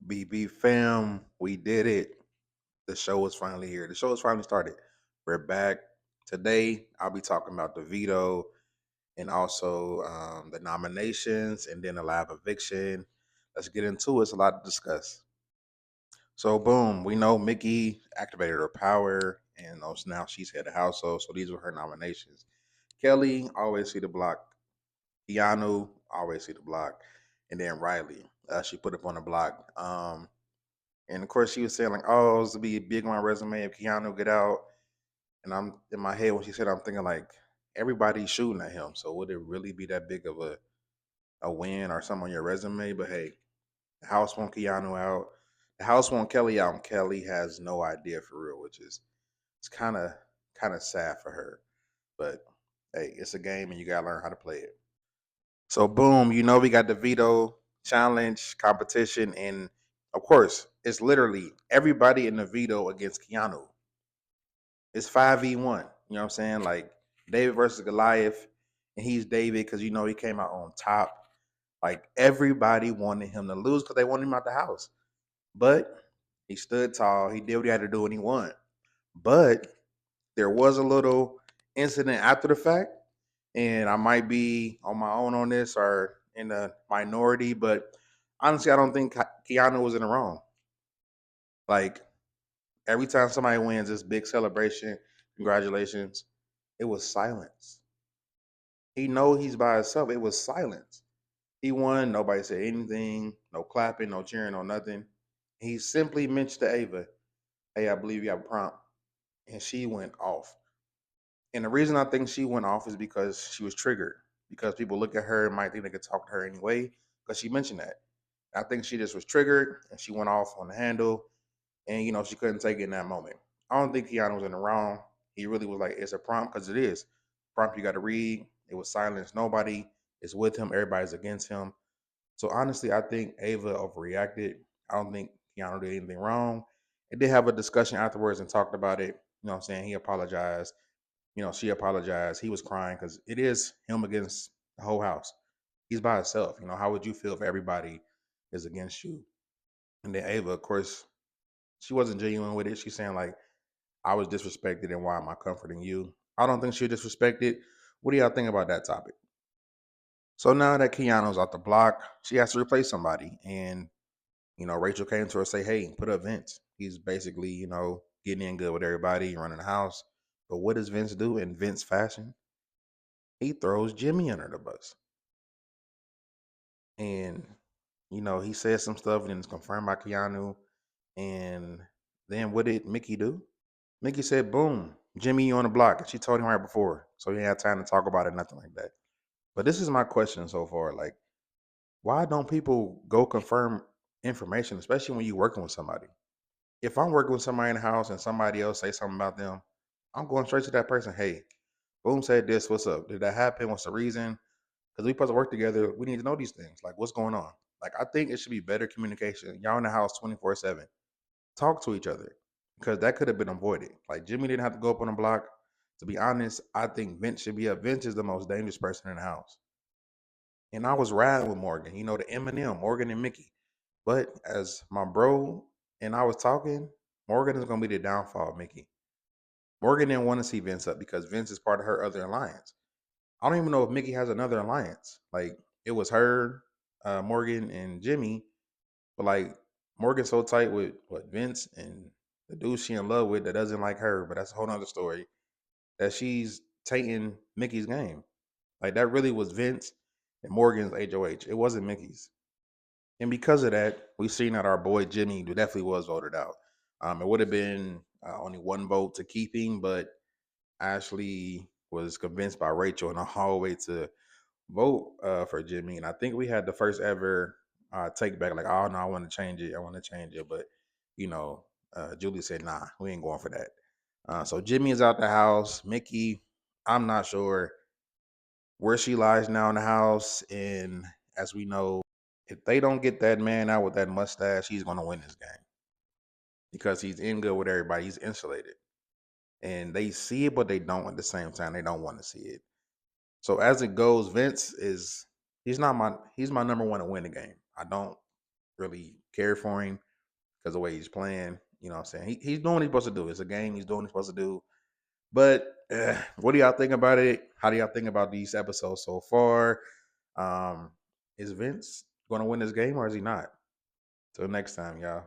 BB fam, we did it. The show is finally here. The show is finally started. We're back. Today, I'll be talking about the veto and also the nominations and then the live eviction. Let's get into it. It's a lot to discuss. So, boom, we know Mickey activated her power and now she's head of household. So, these were her nominations. Kelly, always see the block. Keanu, always see the block. And then Riley, she put up on the block. And of course, she was saying like, "Oh, this will be big on my resume if Keanu get out." And I'm in my head when she said, I'm thinking like, everybody's shooting at him. So would it really be that big of a win or something on your resume? But hey, the House want Keanu out. The House want Kelly out, and Kelly has no idea for real, which is it's kind of sad for her. But hey, it's a game, and you gotta learn how to play it. So boom, we got the veto challenge competition, and of course, it's literally everybody in the veto against Keanu. It's 5v1. You know what I'm saying? Like David versus Goliath, and he's David because he came out on top. Like everybody wanted him to lose because they wanted him out the house. But he stood tall. He did what he had to do and he won. But there was a little incident after the fact, and I might be on my own on this or in the minority, but honestly, I don't think Keanu was in the wrong. Like every time somebody wins this big celebration, congratulations, it was silence. He know he's by himself. It was silence. He won. Nobody said anything. No clapping. No cheering. No nothing. He simply mentioned to Ava, "Hey, I believe you have a prompt," and she went off. And the reason I think she went off is because she was triggered. Because people look at her and might think they could talk to her anyway. Because she mentioned that. I think she just was triggered and she went off on the handle. And she couldn't take it in that moment. I don't think Keanu was in the wrong. He really was like, it's a prompt because it is. Prompt you got to read. It was silence. Nobody is with him. Everybody's against him. So honestly, I think Ava overreacted. I don't think Keanu did anything wrong. They did have a discussion afterwards and talked about it. You know what I'm saying? He apologized. She apologized. He was crying because it is him against the whole house. He's by himself. How would you feel if everybody is against you? And then Ava, of course, she wasn't genuine with it. She's saying like, I was disrespected and why am I comforting you? I don't think she was disrespected. What do y'all think about that topic? So now that Keanu's off the block, she has to replace somebody. And, Rachel came to her and say, hey, put up Vince. He's basically, getting in good with everybody, running the house. But what does Vince do in Vince fashion? He throws Jimmy under the bus. And, he says some stuff and then it's confirmed by Keanu. And then what did Mickey do? Mickey said, boom, Jimmy, you on the block. And she told him right before. So he didn't have time to talk about it, nothing like that. But this is my question so far. Like, why don't people go confirm information, especially when you're working with somebody? If I'm working with somebody in the house and somebody else say something about them, I'm going straight to that person. Hey, boom said this. What's up? Did that happen? What's the reason? Because we supposed to work together. We need to know these things. Like, what's going on? Like, I think it should be better communication. Y'all in the house 24/7. Talk to each other because that could have been avoided. Like Jimmy didn't have to go up on the block. To be honest, I think Vince should be up. Vince is the most dangerous person in the house. And I was riding with Morgan, the Eminem, Morgan and Mickey. But as my bro and I was talking, Morgan is going to be the downfall of Mickey. Morgan didn't want to see Vince up because Vince is part of her other alliance. I don't even know if Mickey has another alliance. Like it was her, Morgan, and Jimmy. But like Morgan's so tight with what Vince and the dude she in love with that doesn't like her, but that's a whole nother story. That she's taking Mickey's game. Like that really was Vince and Morgan's HOH. It wasn't Mickey's. And because of that, we've seen that our boy Jimmy definitely was voted out. It would have been only one vote to keep him, but Ashley was convinced by Rachel in the hallway to vote for Jimmy. And I think we had the first ever take back, like, oh no, I want to change it. I want to change it. But, you know, Julie said, nah, we ain't going for that. So Jimmy is out the house. Mickey, I'm not sure where she lies now in the house. And as we know, if they don't get that man out with that mustache, he's going to win this game because he's in good with everybody. He's insulated. And they see it, but they don't at the same time. They don't want to see it. So as it goes, Vince is he's my number one to win the game. I don't really care for him because the way he's playing. You know what I'm saying? He's doing what he's supposed to do. It's a game. He's doing what he's supposed to do. But what do y'all think about it? How do y'all think about these episodes so far? Um, is Vince going to win this game or is he not? Till next time, y'all.